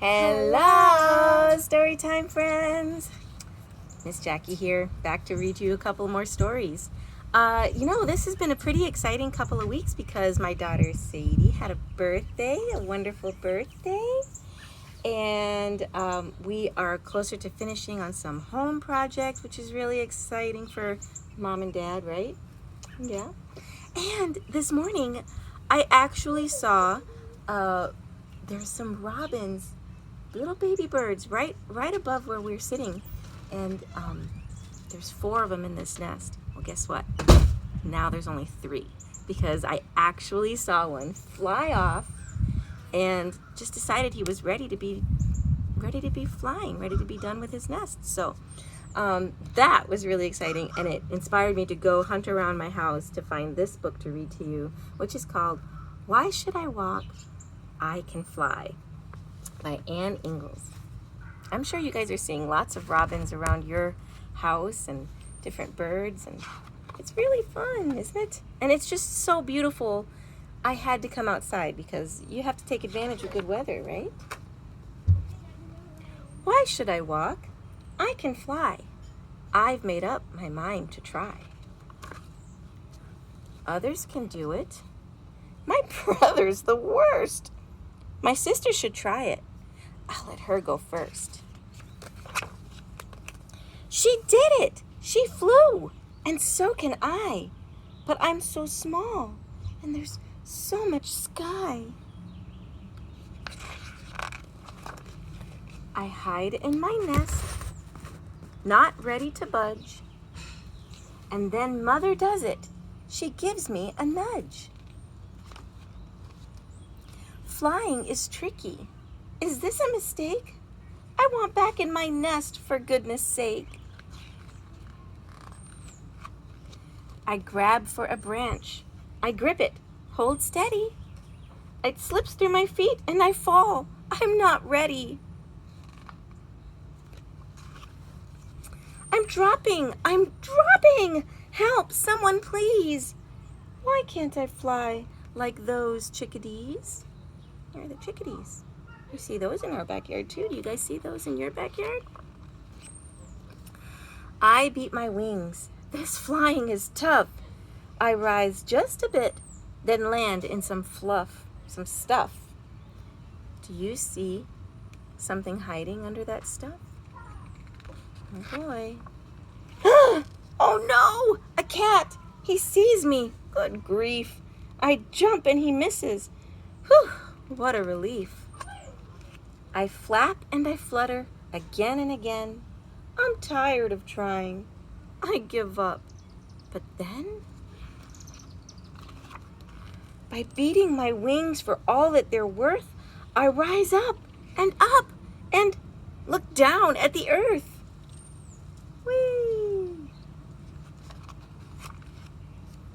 Hello, Storytime friends. Miss Jackie here, back to read you a couple more stories. This has been a pretty exciting couple of weeks because my daughter Sadie had a birthday, a wonderful birthday. And we are closer to finishing on some home projects, which is really exciting for mom and dad, right? Yeah. And this morning, I actually saw there's some robins, little baby birds, right above where we're sitting. And there's 4 of them in this nest. Well, guess what? Now there's only 3 because I actually saw one fly off and just decided he was ready to be flying, ready to be done with his nest. So that was really exciting, and it inspired me to go hunt around my house to find this book to read to you, which is called Why Should I Walk? I Can Fly by Ingalls. I'm sure you guys are seeing lots of robins around your house and different birds, and it's really fun, isn't it? And it's just so beautiful. I had to come outside because you have to take advantage of good weather, right? Why should I walk? I can fly. I've made up my mind to try. Others can do it. My brother's the worst. My sister should try it. I'll let her go first. She did it! She flew! And so can I. But I'm so small, and there's so much sky. I hide in my nest, not ready to budge. And then Mother does it. She gives me a nudge. Flying is tricky. Is this a mistake? I want back in my nest, for goodness sake. I grab for a branch. I grip it. Hold steady. It slips through my feet and I fall. I'm not ready. I'm dropping. Help, someone please. Why can't I fly like those chickadees? Where are the chickadees? You see those in our backyard too. Do you guys see those in your backyard? I beat my wings. This flying is tough. I rise just a bit, then land in some stuff. Do you see something hiding under that stuff? Oh boy. Oh no! A cat! He sees me. Good grief. I jump and he misses. Whew, what a relief. I flap and I flutter again and again. I'm tired of trying. I give up. But then, by beating my wings for all that they're worth, I rise up and look down at the earth. Whee!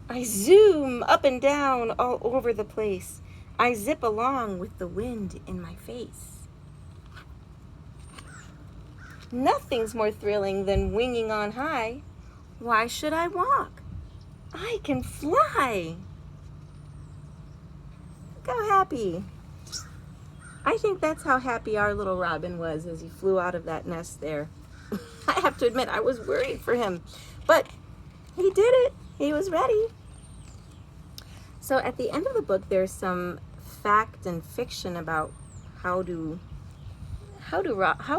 I zoom up and down all over the place. I zip along with the wind in my face. Nothing's more thrilling than winging on high. Why should I walk? I can fly. Look how happy. I think that's how happy our little robin was as he flew out of that nest there. I have to admit, I was worried for him, but he did it. He was ready. So at the end of the book, there's some fact and fiction about how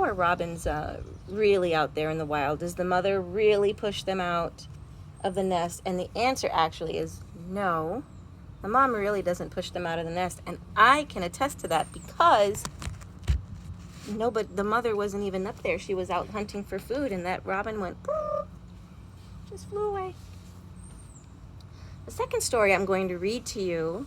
are robins really out there in the wild? Does the mother really push them out of the nest? And the answer actually is no. The mom really doesn't push them out of the nest, and I can attest to that because the mother wasn't even up there. She was out hunting for food, and that robin went, just flew away. The second story I'm going to read to you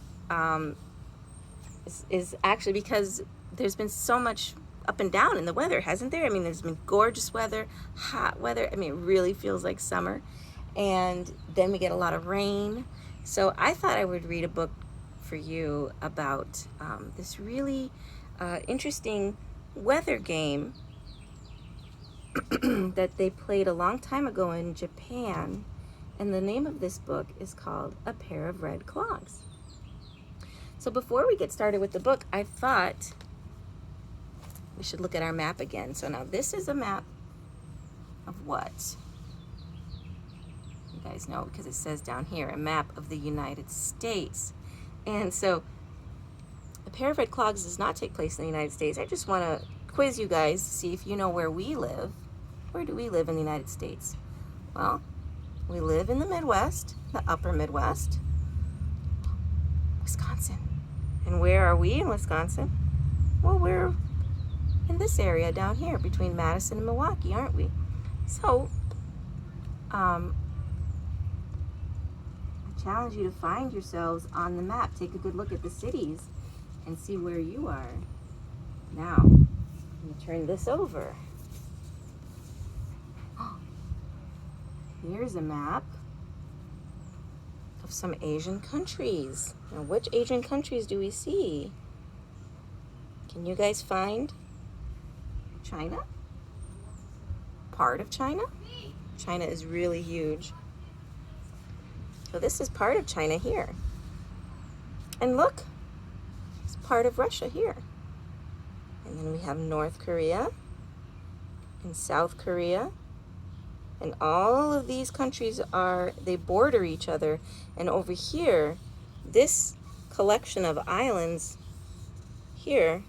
is actually because there's been so much up and down in the weather, hasn't there? I mean, there's been gorgeous weather, hot weather. I mean, it really feels like summer. And then we get a lot of rain. So I thought I would read a book for you about this really interesting weather game that they played a long time ago in Japan. And the name of this book is called A Pair of Red Clogs. So before we get started with the book, I thought we should look at our map again. So now this is a map of what? You guys know because it says down here, a map of the United States. And so a pair of red clogs does not take place in the United States. I just want to quiz you guys to see if you know where we live. Where do we live in the United States? Well, we live in the Midwest, the upper Midwest, Wisconsin. And where are we in Wisconsin? Well, we're in this area down here between Madison and Milwaukee, aren't we? So, I challenge you to find yourselves on the map. Take a good look at the cities and see where you are. Now, I'm going to turn this over. Here's a map of some Asian countries. Now, which Asian countries do we see? Can you guys find China? Part of China? China is really huge. So this is part of China here. And look, it's part of Russia here. And then we have North Korea and South Korea. And all of these countries they border each other. And over here, this collection of islands here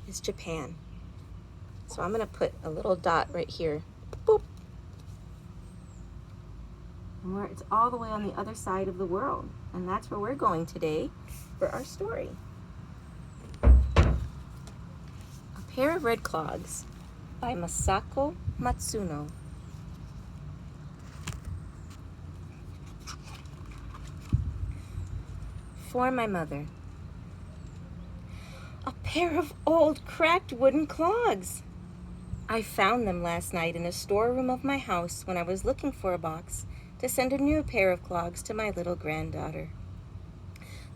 is Japan. So I'm gonna put a little dot right here. Boop. And it's all the way on the other side of the world. And that's where we're going today for our story. A Pair of Red Clogs by Masako Matsuno. For my mother. A pair of old cracked wooden clogs. I found them last night in a storeroom of my house when I was looking for a box to send a new pair of clogs to my little granddaughter.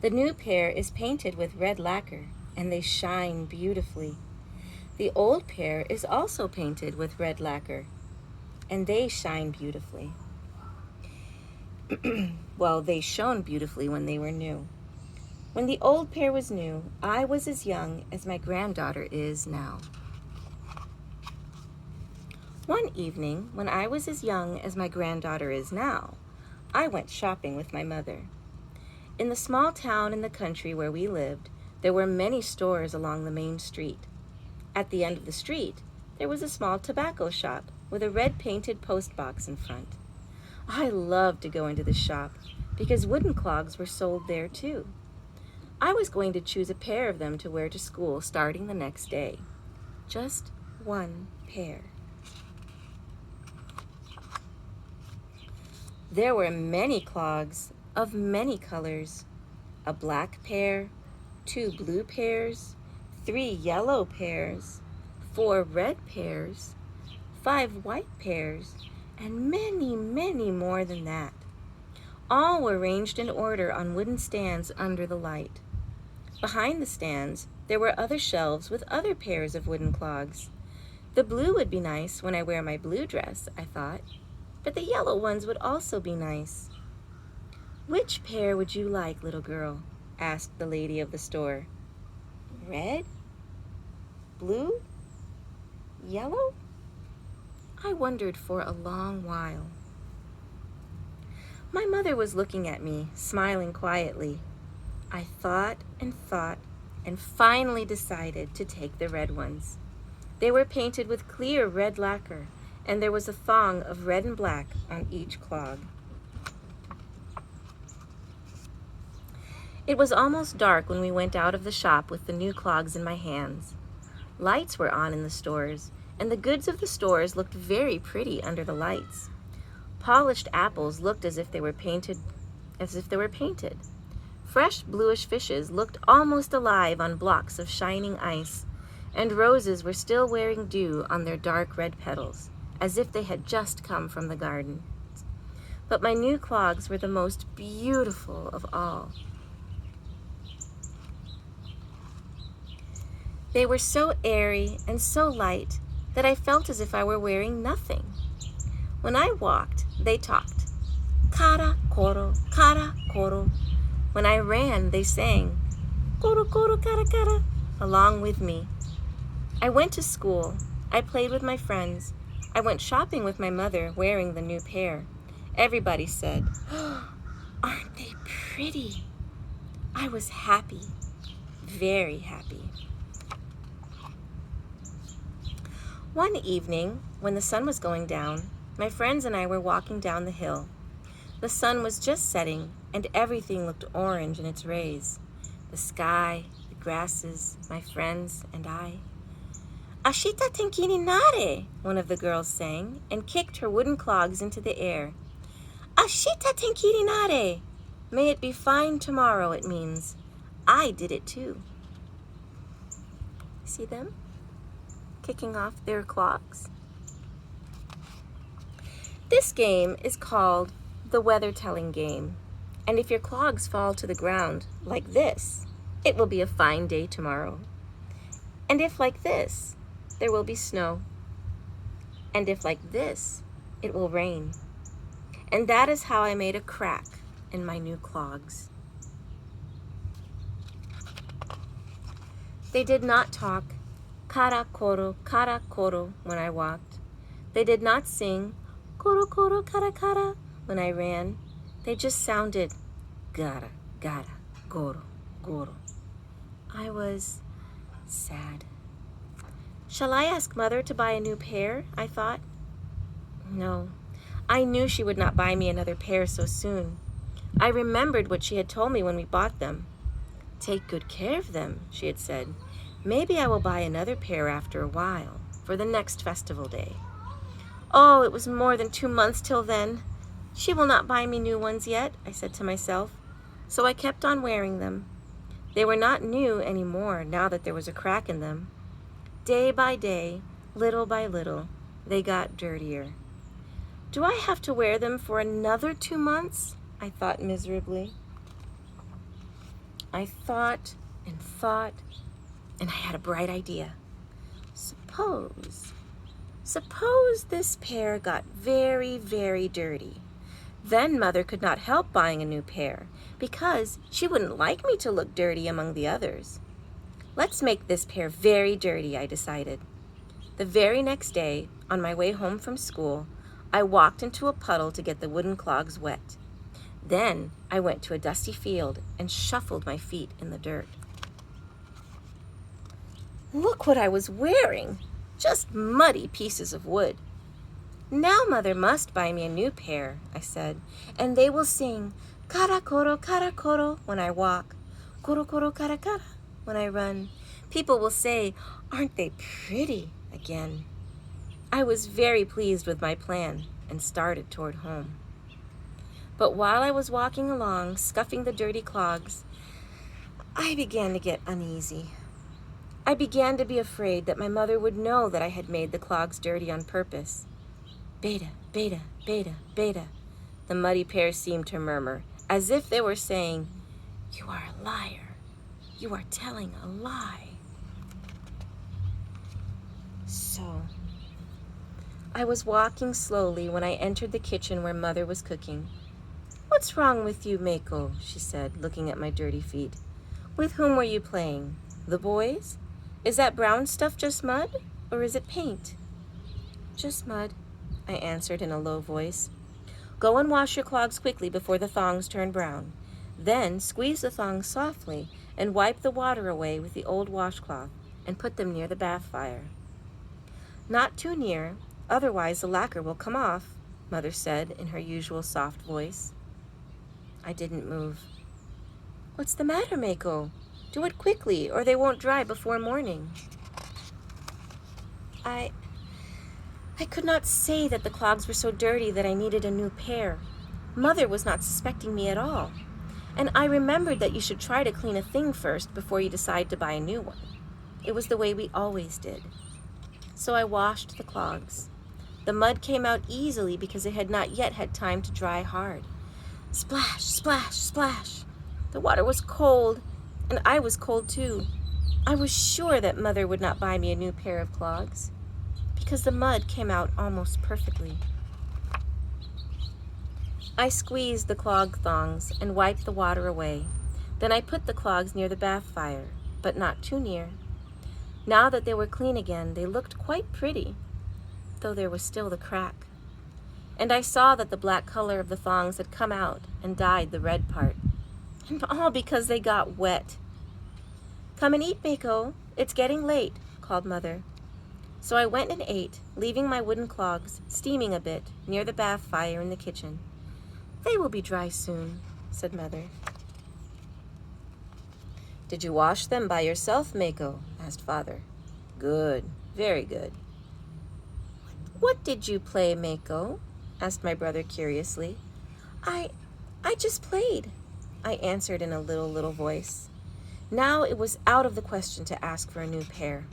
The new pair is painted with red lacquer, and they shine beautifully. The old pair is also painted with red lacquer, and they shine beautifully. Well, they shone beautifully when they were new. When the old pair was new, I was as young as my granddaughter is now. One evening, when I was as young as my granddaughter is now, I went shopping with my mother. In the small town in the country where we lived, there were many stores along the main street. At the end of the street, there was a small tobacco shop with a red painted post box in front. I loved to go into the shop because wooden clogs were sold there too. I was going to choose a pair of them to wear to school starting the next day. Just one pair. There were many clogs of many colors. A black pair, 2 blue pairs, 3 yellow pairs, 4 red pairs, 5 white pairs, and many, many more than that. All were arranged in order on wooden stands under the light. Behind the stands, there were other shelves with other pairs of wooden clogs. The blue would be nice when I wear my blue dress, I thought, but the yellow ones would also be nice. Which pair would you like, little girl? Asked the lady of the store. Red? Blue? Yellow? I wondered for a long while. My mother was looking at me, smiling quietly. I thought and finally decided to take the red ones. They were painted with clear red lacquer, and there was a thong of red and black on each clog. It was almost dark when we went out of the shop with the new clogs in my hands. Lights were on in the stores, and the goods of the stores looked very pretty under the lights. Polished apples looked as if they were painted. Fresh bluish fishes looked almost alive on blocks of shining ice, and roses were still wearing dew on their dark red petals, as if they had just come from the garden. But my new clogs were the most beautiful of all. They were so airy and so light that I felt as if I were wearing nothing. When I walked, they talked. Kara koro, kara koro. When I ran, they sang, koro koro kara kara, along with me. I went to school. I played with my friends. I went shopping with my mother wearing the new pair. Everybody said, "Oh, aren't they pretty?" I was happy, very happy. One evening, when the sun was going down, my friends and I were walking down the hill. The sun was just setting, and everything looked orange in its rays. The sky, the grasses, my friends, and I. "Ashita tenki ni nare," one of the girls sang, and kicked her wooden clogs into the air. "Ashita tenki ni nare." May it be fine tomorrow, it means. I did it too. See them? Kicking off their clogs. This game is called the weather telling game. And if your clogs fall to the ground like this, it will be a fine day tomorrow. And if like this, there will be snow. And if like this, it will rain. And that is how I made a crack in my new clogs. They did not talk kara koro, when I walked. They did not sing koro koro kara kara when I ran. They just sounded gara gara goro goro. I was sad. Shall I ask Mother to buy a new pair? I thought. No, I knew she would not buy me another pair so soon. I remembered what she had told me when we bought them. Take good care of them, she had said. Maybe I will buy another pair after a while, for the next festival day. Oh, it was more than 2 months till then. She will not buy me new ones yet, I said to myself. So I kept on wearing them. They were not new anymore now that there was a crack in them. Day by day, little by little, they got dirtier. Do I have to wear them for another 2 months? I thought miserably. I thought, and I had a bright idea. Suppose this pair got very, very dirty. Then Mother could not help buying a new pair because she wouldn't like me to look dirty among the others. Let's make this pair very dirty, I decided. The very next day, on my way home from school, I walked into a puddle to get the wooden clogs wet. Then I went to a dusty field and shuffled my feet in the dirt. Look what I was wearing! Just muddy pieces of wood. Now Mother must buy me a new pair, I said, and they will sing kara koro when I walk, koro koro kara kara when I run. People will say, "Aren't they pretty?" again. I was very pleased with my plan and started toward home. But while I was walking along, scuffing the dirty clogs, I began to get uneasy. I began to be afraid that my mother would know that I had made the clogs dirty on purpose. Beta, beta, beta, beta, the muddy pair seemed to murmur, as if they were saying, "You are a liar. You are telling a lie." So, I was walking slowly when I entered the kitchen where Mother was cooking. "What's wrong with you, Meiko?" she said, looking at my dirty feet. "With whom were you playing? The boys? Is that brown stuff just mud, or is it paint?" "Just mud," I answered in a low voice. "Go and wash your clogs quickly before the thongs turn brown. Then squeeze the thongs softly and wipe the water away with the old washcloth and put them near the bath fire." "Not too near, otherwise the lacquer will come off," Mother said in her usual soft voice. I didn't move. "What's the matter, Meiko? Do it quickly, or they won't dry before morning." I could not say that the clogs were so dirty that I needed a new pair. Mother was not suspecting me at all. And I remembered that you should try to clean a thing first before you decide to buy a new one. It was the way we always did. So I washed the clogs. The mud came out easily because it had not yet had time to dry hard. Splash, splash, splash. The water was cold, and I was cold too. I was sure that Mother would not buy me a new pair of clogs, because the mud came out almost perfectly. I squeezed the clog thongs and wiped the water away. Then I put the clogs near the bath fire, but not too near. Now that they were clean again, they looked quite pretty, though there was still the crack. And I saw that the black color of the thongs had come out and dyed the red part. And all because they got wet. "Come and eat, Mako. It's getting late," called Mother. So I went and ate, leaving my wooden clogs steaming a bit near the bath fire in the kitchen. "They will be dry soon," said Mother. "Did you wash them by yourself, Mako?" asked Father. "Good, very good." "What did you play, Mako?" asked my brother curiously. I just played," I answered in a little voice. Now it was out of the question to ask for a new pair.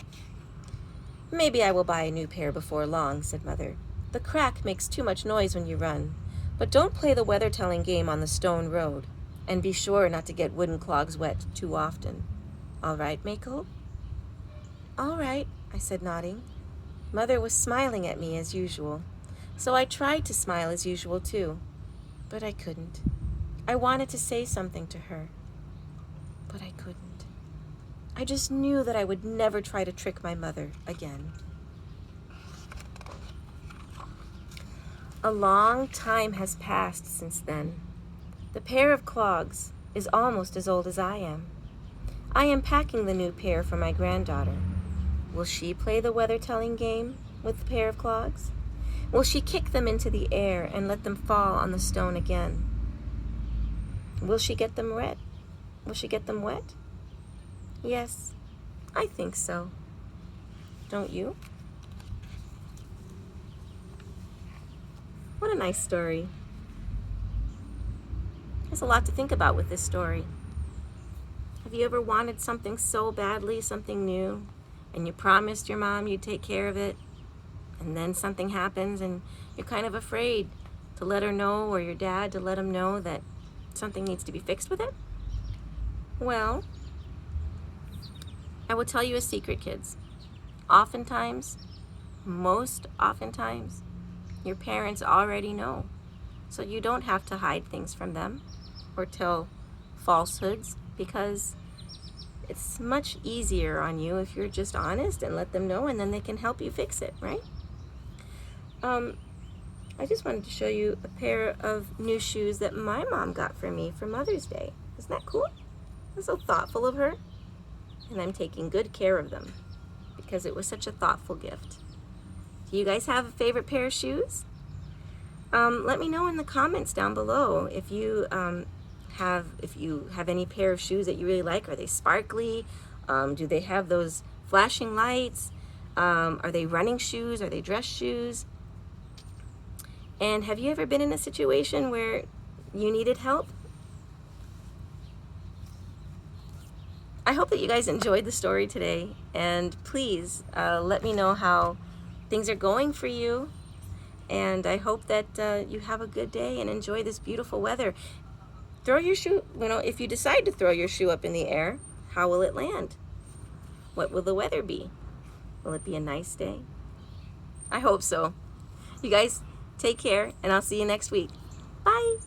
"Maybe I will buy a new pair before long," said Mother. "The crack makes too much noise when you run. But don't play the weather-telling game on the stone road. And be sure not to get wooden clogs wet too often. All right, Mako?" "All right," I said, nodding. Mother was smiling at me as usual, so I tried to smile as usual too, but I couldn't. I wanted to say something to her, but I couldn't. I just knew that I would never try to trick my mother again. A long time has passed since then. The pair of clogs is almost as old as I am. I am packing the new pair for my granddaughter. Will she play the weather-telling game with the pair of clogs? Will she kick them into the air and let them fall on the stone again? Will she get them wet? Will she get them wet? Yes, I think so. Don't you? What a nice story. There's a lot to think about with this story. Have you ever wanted something so badly, something new, and you promised your mom you'd take care of it, and then something happens and you're kind of afraid to let her know, or your dad to let him know that something needs to be fixed with it? Well, I will tell you a secret, kids. Oftentimes, most oftentimes, your parents already know. So you don't have to hide things from them or tell falsehoods, because it's much easier on you if you're just honest and let them know, and then they can help you fix it, right? I just wanted to show you a pair of new shoes that my mom got for me for Mother's Day. Isn't that cool? That's so thoughtful of her. And I'm taking good care of them because it was such a thoughtful gift. Do you guys have a favorite pair of shoes? Let me know in the comments down below if you have any pair of shoes that you really like. Are they sparkly? Do they have those flashing lights? Are they running shoes? Are they dress shoes? And have you ever been in a situation where you needed help? I hope that you guys enjoyed the story today, and please let me know how things are going for you. And I hope that you have a good day and enjoy this beautiful weather. Throw your shoe, if you decide to throw your shoe up in the air, how will it land? What will the weather be? Will it be a nice day? I hope so. You guys take care, and I'll see you next week. Bye.